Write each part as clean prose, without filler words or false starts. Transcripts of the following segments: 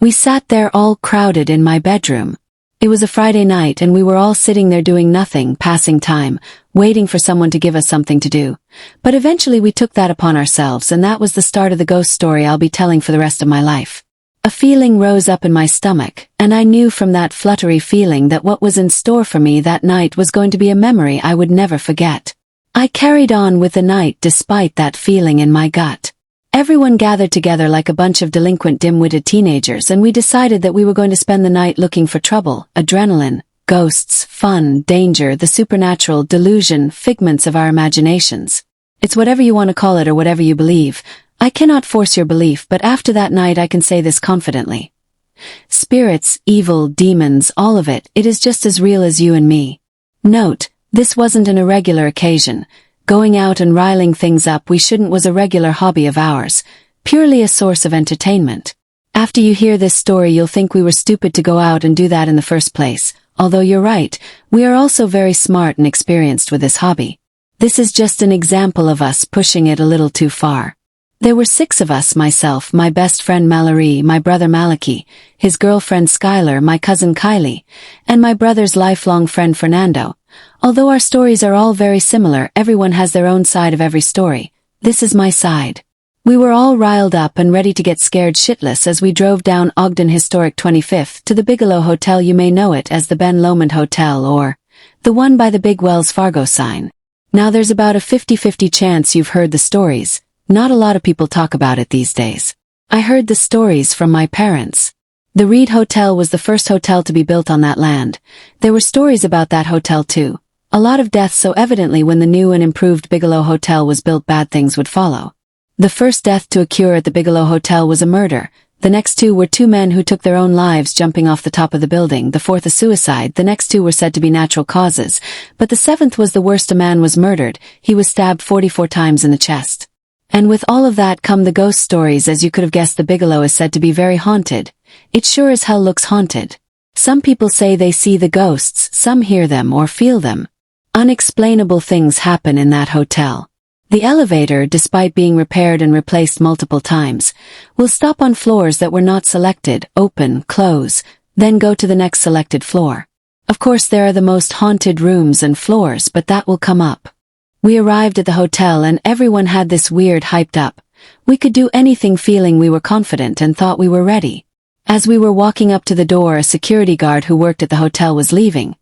We sat there all crowded in my bedroom. It was a Friday night and we were all sitting there doing nothing, passing time, waiting for someone to give us something to do. But eventually we took that upon ourselves, and that was the start of the ghost story I'll be telling for the rest of my life. A feeling rose up in my stomach, and I knew from that fluttery feeling that what was in store for me that night was going to be a memory I would never forget. I carried on with the night despite that feeling in my gut. Everyone gathered together like a bunch of delinquent dim-witted teenagers, and we decided that we were going to spend the night looking for trouble, adrenaline, ghosts, fun, danger, the supernatural, delusion, figments of our imaginations. It's whatever you want to call it or whatever you believe. I cannot force your belief, but after that night I can say this confidently. Spirits, evil, demons, all of it, it is just as real as you and me. Note, this wasn't an irregular occasion. Going out and riling things up we shouldn't was a regular hobby of ours, purely a source of entertainment. After you hear this story you'll think we were stupid to go out and do that in the first place, although you're right, we are also very smart and experienced with this hobby. This is just an example of us pushing it a little too far. There were 6 of us: myself, my best friend Mallory, my brother Maliki, his girlfriend Skylar, my cousin Kylie, and my brother's lifelong friend Fernando. Although our stories are all very similar, everyone has their own side of every story. This is my side. We were all riled up and ready to get scared shitless as we drove down Ogden Historic 25th to the Bigelow Hotel. You may know it as the Ben Lomond Hotel, or the one by the big Wells Fargo sign. Now there's about a 50-50 chance you've heard the stories. Not a lot of people talk about it these days. I heard the stories from my parents. The Reed Hotel was the first hotel to be built on that land. There were stories about that hotel too. A lot of deaths, so evidently when the new and improved Bigelow Hotel was built bad things would follow. The first death to occur at the Bigelow Hotel was a murder. The next 2 were 2 men who took their own lives jumping off the top of the building. The 4th a suicide. The next 2 were said to be natural causes. But the 7th was the worst. A man was murdered. He was stabbed 44 times in the chest. And with all of that come the ghost stories. As you could have guessed, the Bigelow is said to be very haunted. It sure as hell looks haunted. Some people say they see the ghosts, some hear them or feel them. Unexplainable things happen in that hotel. The elevator, despite being repaired and replaced multiple times, will stop on floors that were not selected, open, close, then go to the next selected floor. Of course there are the most haunted rooms and floors, but that will come up. We arrived at the hotel and everyone had this weird hyped up. We could do anything, feeling we were confident and thought we were ready. As we were walking up to the door, a security guard who worked at the hotel was leaving.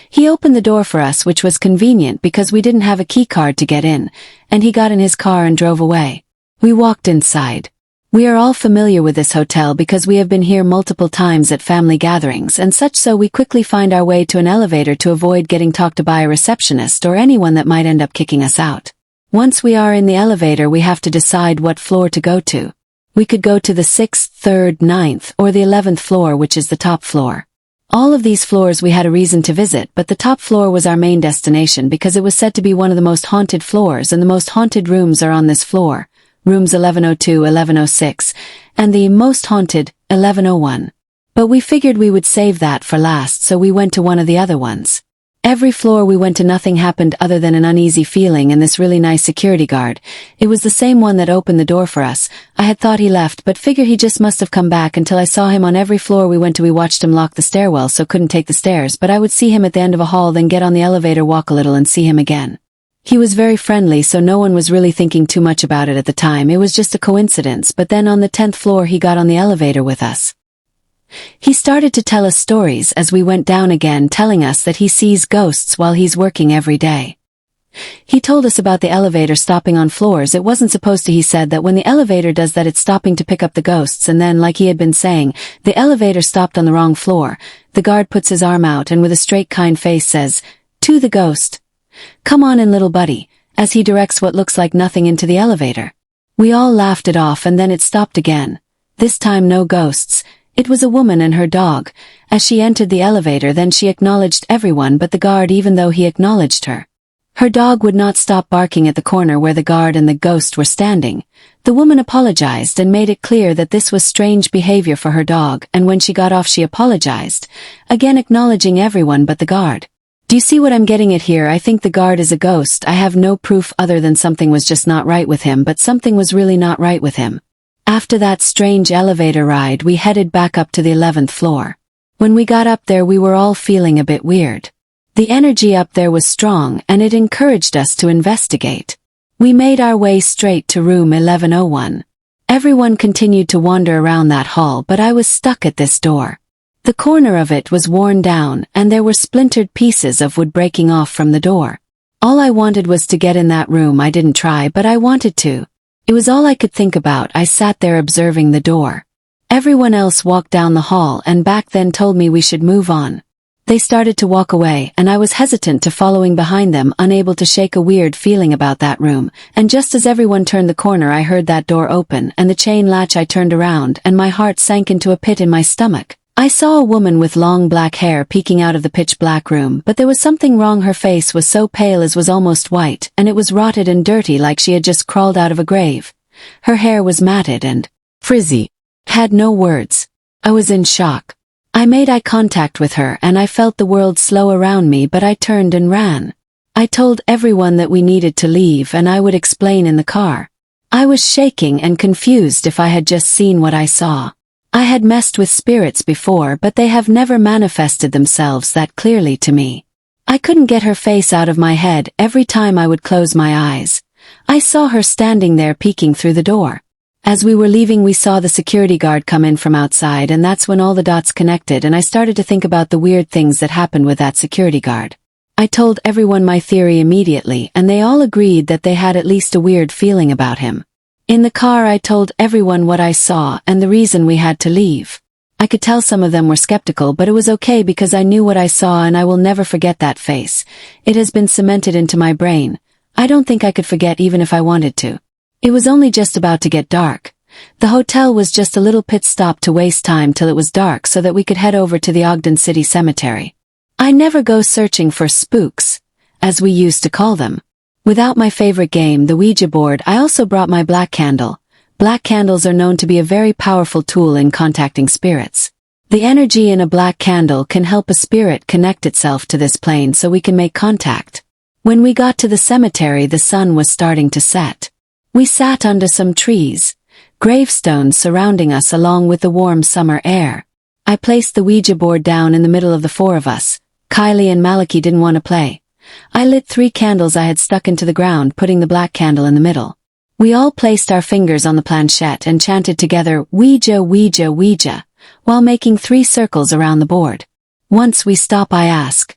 He opened the door for us, which was convenient because we didn't have a key card to get in, and he got in his car and drove away. We walked inside. We are all familiar with this hotel because we have been here multiple times at family gatherings and such, so we quickly find our way to an elevator to avoid getting talked to by a receptionist or anyone that might end up kicking us out. Once we are in the elevator we have to decide what floor to go to. We could go to the 6th, 3rd, 9th, or the 11th floor, which is the top floor. All of these floors we had a reason to visit, but the top floor was our main destination because it was said to be one of the most haunted floors, and the most haunted rooms are on this floor. Rooms 1102, 1106, and the most haunted, 1101. But we figured we would save that for last, so we went to one of the other ones. Every floor we went to nothing happened other than an uneasy feeling and this really nice security guard. It was the same one that opened the door for us. I had thought he left, but figure he just must have come back until I saw him on every floor we went to. We watched him lock the stairwell so couldn't take the stairs, but I would see him at the end of a hall, then get on the elevator, walk a little and see him again. He was very friendly, so no one was really thinking too much about it at the time. It was just a coincidence, but then on the 10th floor he got on the elevator with us. He started to tell us stories as we went down again, telling us that he sees ghosts while he's working every day. He told us about the elevator stopping on floors it wasn't supposed to. He said that when the elevator does that it's stopping to pick up the ghosts, and then, like he had been saying, the elevator stopped on the wrong floor. The guard puts his arm out and with a straight kind face says, to the ghost, "Come on in, little buddy," as he directs what looks like nothing into the elevator. We all laughed it off, and then it stopped again. This time no ghosts. It was a woman and her dog. As she entered the elevator, then she acknowledged everyone but the guard, even though he acknowledged her. Her dog would not stop barking at the corner where the guard and the ghost were standing. The woman apologized and made it clear that this was strange behavior for her dog, and when she got off she apologized, again acknowledging everyone but the guard. Do you see what I'm getting at here? I think the guard is a ghost. I have no proof other than something was just not right with him, but something was really not right with him. After that strange elevator ride, we headed back up to the 11th floor. When we got up there, we were all feeling a bit weird. The energy up there was strong, and it encouraged us to investigate. We made our way straight to room 1101. Everyone continued to wander around that hall, but I was stuck at this door. The corner of it was worn down, and there were splintered pieces of wood breaking off from the door. All I wanted was to get in that room. I didn't try, but I wanted to. It was all I could think about. I sat there observing the door. Everyone else walked down the hall and back then told me we should move on. They started to walk away, and I was hesitant to following behind them, unable to shake a weird feeling about that room, and just as everyone turned the corner, I heard that door open and the chain latch. I turned around and my heart sank into a pit in my stomach. I saw a woman with long black hair peeking out of the pitch-black room, but there was something wrong. Her face was so pale as was almost white, and it was rotted and dirty like she had just crawled out of a grave. Her hair was matted and frizzy. Had no words. I was in shock. I made eye contact with her and I felt the world slow around me, but I turned and ran. I told everyone that we needed to leave and I would explain in the car. I was shaking and confused if I had just seen what I saw. I had messed with spirits before, but they have never manifested themselves that clearly to me. I couldn't get her face out of my head every time I would close my eyes. I saw her standing there peeking through the door. As we were leaving, we saw the security guard come in from outside, and that's when all the dots connected and I started to think about the weird things that happened with that security guard. I told everyone my theory immediately, and they all agreed that they had at least a weird feeling about him. In the car, I told everyone what I saw and the reason we had to leave. I could tell some of them were skeptical, but it was okay because I knew what I saw and I will never forget that face. It has been cemented into my brain. I don't think I could forget even if I wanted to. It was only just about to get dark. The hotel was just a little pit stop to waste time till it was dark so that we could head over to the Ogden City Cemetery. I never go searching for spooks, as we used to call them. Without my favorite game, the Ouija board, I also brought my black candle. Black candles are known to be a very powerful tool in contacting spirits. The energy in a black candle can help a spirit connect itself to this plane so we can make contact. When we got to the cemetery, the sun was starting to set. We sat under some trees, gravestones surrounding us along with the warm summer air. I placed the Ouija board down in the middle of the four of us. Kylie and Malachi didn't want to play. I lit 3 candles I had stuck into the ground, putting the black candle in the middle. We all placed our fingers on the planchette and chanted together, Ouija, Ouija, Ouija, while making 3 circles around the board. Once we stop, I ask,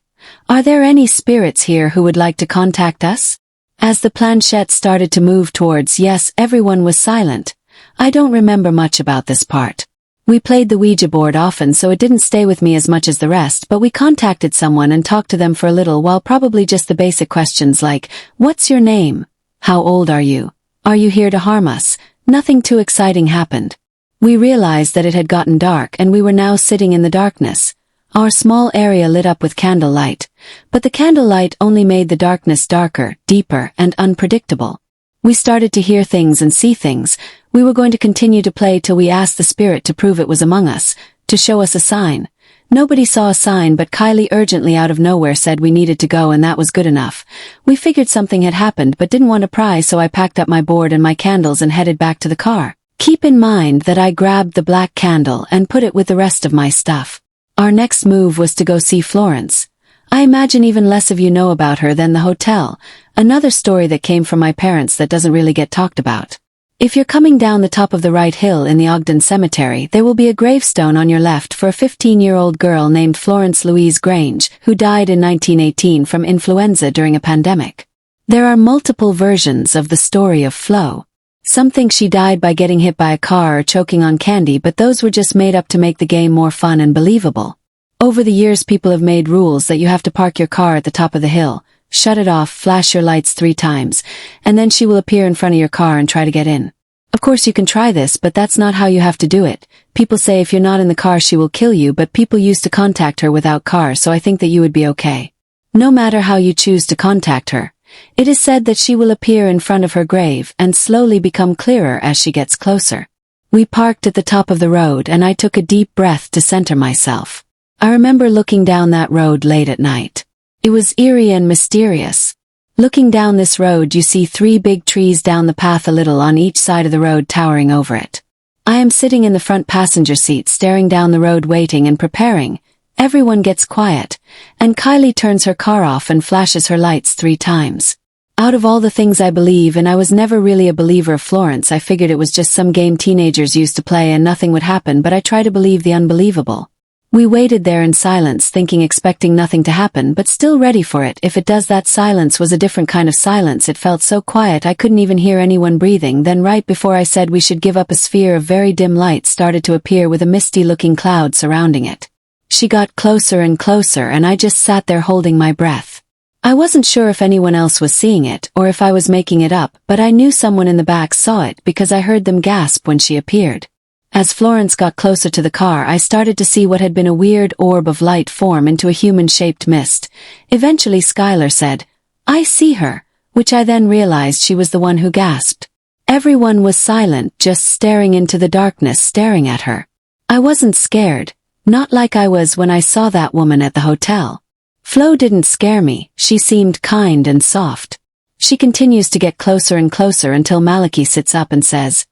"Are there any spirits here who would like to contact us?" As the planchette started to move towards yes, everyone was silent. I don't remember much about this part. We played the Ouija board often, so it didn't stay with me as much as the rest, but we contacted someone and talked to them for a little while, probably just the basic questions like, "What's your name? How old are you? Are you here to harm us?" Nothing too exciting happened. We realized that it had gotten dark and we were now sitting in the darkness. Our small area lit up with candlelight, but the candlelight only made the darkness darker, deeper, and unpredictable. We started to hear things and see things. We were going to continue to play till we asked the spirit to prove it was among us, to show us a sign. Nobody saw a sign, but Kylie urgently out of nowhere said we needed to go, and that was good enough. We figured something had happened but didn't want to pry, so I packed up my board and my candles and headed back to the car. Keep in mind that I grabbed the black candle and put it with the rest of my stuff. Our next move was to go see Florence. I imagine even less of you know about her than the hotel, another story that came from my parents that doesn't really get talked about. If you're coming down the top of the right hill in the Ogden Cemetery, there will be a gravestone on your left for a 15-year-old girl named Florence Louise Grange, who died in 1918 from influenza during a pandemic. There are multiple versions of the story of Flo. Some think she died by getting hit by a car or choking on candy, but those were just made up to make the game more fun and believable. Over the years, people have made rules that you have to park your car at the top of the hill, shut it off, flash your lights 3 times, and then she will appear in front of your car and try to get in. Of course you can try this, but that's not how you have to do it. People say if you're not in the car she will kill you, but people used to contact her without cars, so I think that you would be okay. No matter how you choose to contact her, it is said that she will appear in front of her grave and slowly become clearer as she gets closer. We parked at the top of the road and I took a deep breath to center myself. I remember looking down that road late at night. It was eerie and mysterious. Looking down this road, you see 3 big trees down the path, a little on each side of the road, towering over it. I am sitting in the front passenger seat staring down the road waiting and preparing. Everyone gets quiet, and Kylie turns her car off and flashes her lights 3 times. Out of all the things I believe, and I was never really a believer of Florence, I figured it was just some game teenagers used to play and nothing would happen, but I try to believe the unbelievable. We waited there in silence, thinking, expecting nothing to happen, but still ready for it. If it does, that silence was a different kind of silence. It felt so quiet I couldn't even hear anyone breathing. Then right before I said we should give up, a sphere of very dim light started to appear with a misty-looking cloud surrounding it. She got closer and closer, and I just sat there holding my breath. I wasn't sure if anyone else was seeing it or if I was making it up, but I knew someone in the back saw it because I heard them gasp when she appeared. As Florence got closer to the car, I started to see what had been a weird orb of light form into a human-shaped mist. Eventually Skylar said, "I see her," which I then realized she was the one who gasped. Everyone was silent, just staring into the darkness, staring at her. I wasn't scared, not like I was when I saw that woman at the hotel. Flo didn't scare me, she seemed kind and soft. She continues to get closer and closer until Malachi sits up and says,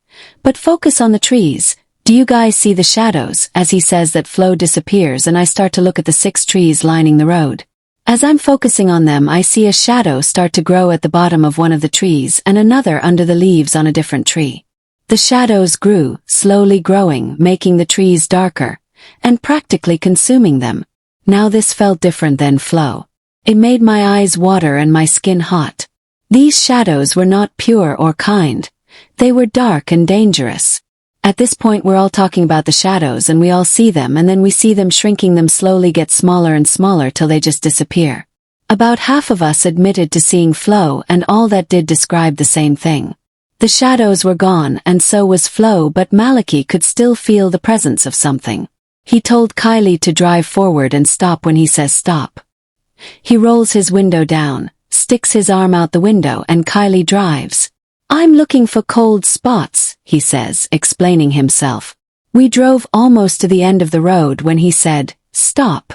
"But focus on the trees. Do you guys see the shadows?" As he says that, Flo disappears and I start to look at the 6 trees lining the road. As I'm focusing on them, I see a shadow start to grow at the bottom of one of the trees and another under the leaves on a different tree. The shadows grew, slowly growing, making the trees darker, and practically consuming them. Now this felt different than Flo. It made my eyes water and my skin hot. These shadows were not pure or kind. They were dark and dangerous. At this point we're all talking about the shadows, and we all see them, and then we see them shrinking, them slowly get smaller and smaller till they just disappear. About half of us admitted to seeing Flo, and all that did describe the same thing. The shadows were gone, and so was Flo, but Malachi could still feel the presence of something. He told Kylie to drive forward and stop when he says stop. He rolls his window down, sticks his arm out the window, and Kylie drives. "I'm looking for cold spots," he says, explaining himself. We drove almost to the end of the road when he said, "Stop."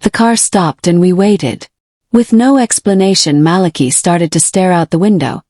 The car stopped and we waited. With no explanation, Malachi started to stare out the window.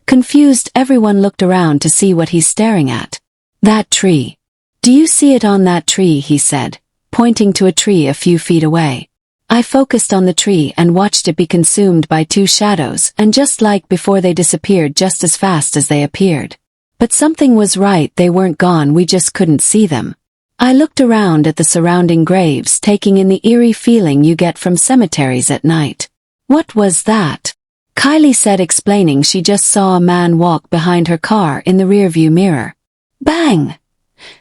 Confused, everyone looked around to see what he's staring at. "That tree. Do you see it on that tree?" he said, pointing to a tree a few feet away. I focused on the tree and watched it be consumed by 2 shadows, and just like before, they disappeared just as fast as they appeared. But something was right, they weren't gone, we just couldn't see them. I looked around at the surrounding graves, taking in the eerie feeling you get from cemeteries at night. "What was that?" Kylie said, explaining she just saw a man walk behind her car in the rearview mirror. Bang!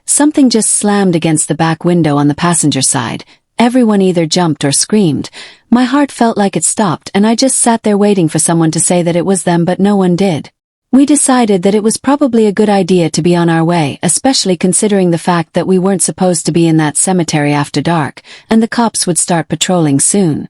Something just slammed against the back window on the passenger side. Everyone either jumped or screamed. My heart felt like it stopped, and I just sat there waiting for someone to say that it was them, but no one did. We decided that it was probably a good idea to be on our way, especially considering the fact that we weren't supposed to be in that cemetery after dark, and the cops would start patrolling soon.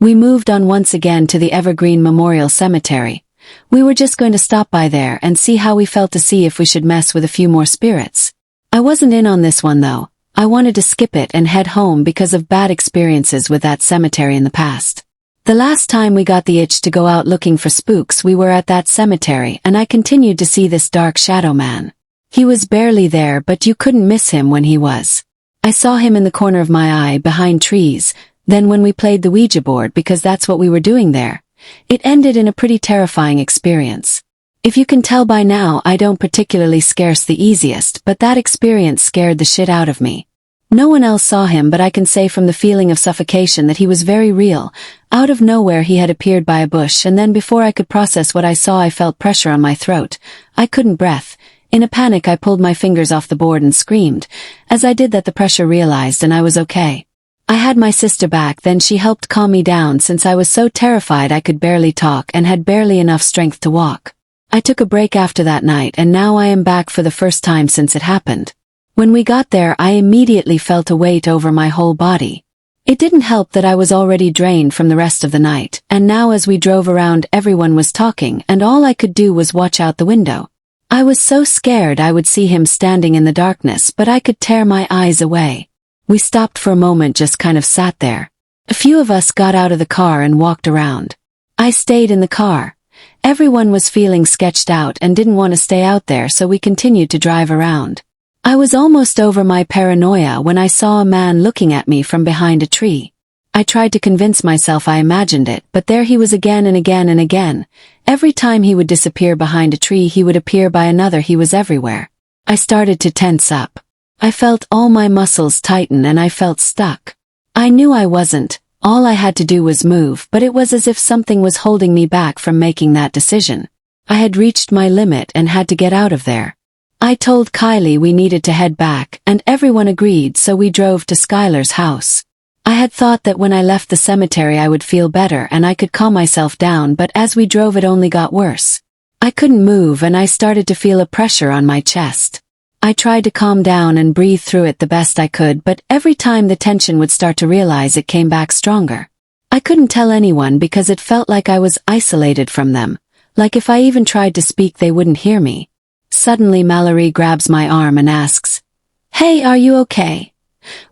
We moved on once again to the Evergreen Memorial Cemetery. We were just going to stop by there and see how we felt, to see if we should mess with a few more spirits. I wasn't in on this one though. I wanted to skip it and head home because of bad experiences with that cemetery in the past. The last time we got the itch to go out looking for spooks, we were at that cemetery, and I continued to see this dark shadow man. He was barely there, but you couldn't miss him when he was. I saw him in the corner of my eye behind trees. Then when we played the Ouija board, because that's what we were doing there, it ended in a pretty terrifying experience. If you can tell by now, I don't particularly scarce the easiest, but that experience scared the shit out of me. No one else saw him, but I can say from the feeling of suffocation that he was very real. Out of nowhere he had appeared by a bush, and then before I could process what I saw, I felt pressure on my throat. I couldn't breathe. In a panic, I pulled my fingers off the board and screamed. As I did that, the pressure realized and I was okay. I had my sister back, then she helped calm me down since I was so terrified I could barely talk and had barely enough strength to walk. I took a break after that night, and now I am back for the first time since it happened. When we got there, I immediately felt a weight over my whole body. It didn't help that I was already drained from the rest of the night, and now as we drove around, everyone was talking, and all I could do was watch out the window. I was so scared I would see him standing in the darkness, but I could tear my eyes away. We stopped for a moment, just kind of sat there. A few of us got out of the car and walked around. I stayed in the car. Everyone was feeling sketched out and didn't want to stay out there, so we continued to drive around. I was almost over my paranoia when I saw a man looking at me from behind a tree. I tried to convince myself I imagined it, but there he was again and again and again. Every time he would disappear behind a tree, he would appear by another. He was everywhere. I started to tense up. I felt all my muscles tighten and I felt stuck. I knew I wasn't. All I had to do was move, but it was as if something was holding me back from making that decision. I had reached my limit and had to get out of there. I told Kylie we needed to head back, and everyone agreed, so we drove to Skylar's house. I had thought that when I left the cemetery I would feel better and I could calm myself down, but as we drove it only got worse. I couldn't move and I started to feel a pressure on my chest. I tried to calm down and breathe through it the best I could, but every time the tension would start to realize it came back stronger. I couldn't tell anyone because it felt like I was isolated from them, like if I even tried to speak they wouldn't hear me. Suddenly Mallory grabs my arm and asks, "Hey, are you okay?"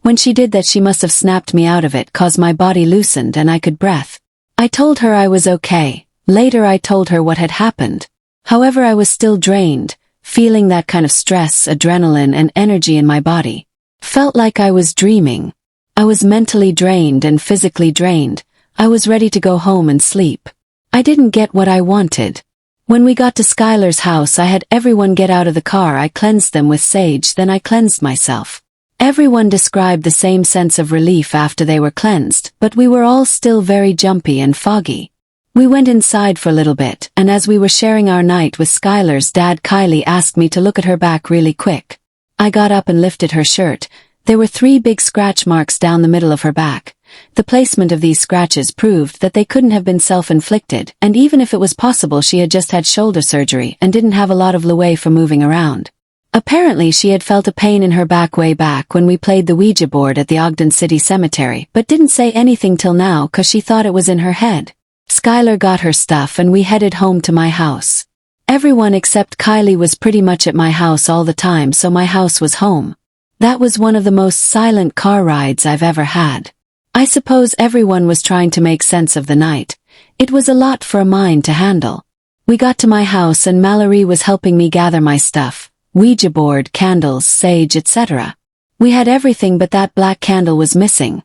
When she did that, she must have snapped me out of it, cause my body loosened and I could breathe. I told her I was okay. Later I told her what had happened. However, I was still drained, feeling that kind of stress, adrenaline and energy in my body. Felt like I was dreaming. I was mentally drained and physically drained. I was ready to go home and sleep. I didn't get what I wanted. When we got to Skylar's house, I had everyone get out of the car. I cleansed them with sage, then I cleansed myself. Everyone described the same sense of relief after they were cleansed, but we were all still very jumpy and foggy. We went inside for a little bit, and as we were sharing our night with Skylar's dad, Kylie asked me to look at her back really quick. I got up and lifted her shirt. There were 3 big scratch marks down the middle of her back. The placement of these scratches proved that they couldn't have been self-inflicted, and even if it was possible, she had just had shoulder surgery and didn't have a lot of leeway for moving around. Apparently she had felt a pain in her back way back when we played the Ouija board at the Ogden City Cemetery, but didn't say anything till now cause she thought it was in her head. Skylar got her stuff and we headed home to my house. Everyone except Kylie was pretty much at my house all the time, so my house was home. That was one of the most silent car rides I've ever had. I suppose everyone was trying to make sense of the night. It was a lot for a mind to handle. We got to my house and Mallory was helping me gather my stuff. Ouija board, candles, sage, etc. We had everything, but that black candle was missing.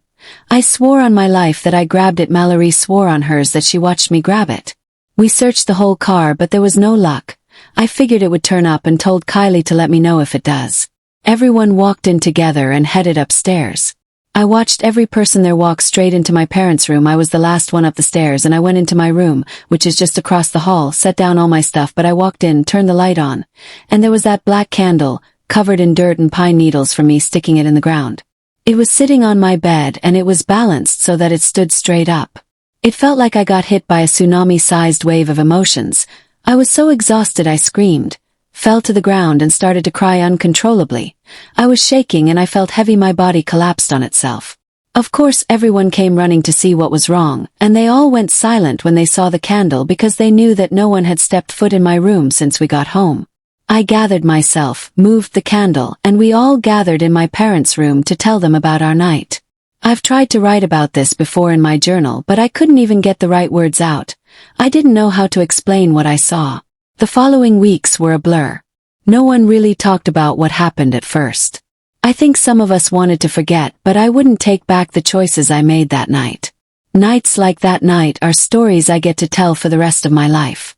I swore on my life that I grabbed it. Mallory swore on hers that she watched me grab it. We searched the whole car, but there was no luck. I figured it would turn up and told Kylie to let me know if it does. Everyone walked in together and headed upstairs. I watched every person there walk straight into my parents' room. I was the last one up the stairs and I went into my room, which is just across the hall, set down all my stuff, but I walked in, turned the light on, and there was that black candle, covered in dirt and pine needles from me sticking it in the ground. It was sitting on my bed and it was balanced so that it stood straight up. It felt like I got hit by a tsunami-sized wave of emotions. I was so exhausted I screamed, fell to the ground and started to cry uncontrollably. I was shaking and I felt heavy. My body collapsed on itself. Of course everyone came running to see what was wrong, and they all went silent when they saw the candle because they knew that no one had stepped foot in my room since we got home. I gathered myself, moved the candle, and we all gathered in my parents' room to tell them about our night. I've tried to write about this before in my journal, but I couldn't even get the right words out. I didn't know how to explain what I saw. The following weeks were a blur. No one really talked about what happened at first. I think some of us wanted to forget, but I wouldn't take back the choices I made that night. Nights like that night are stories I get to tell for the rest of my life.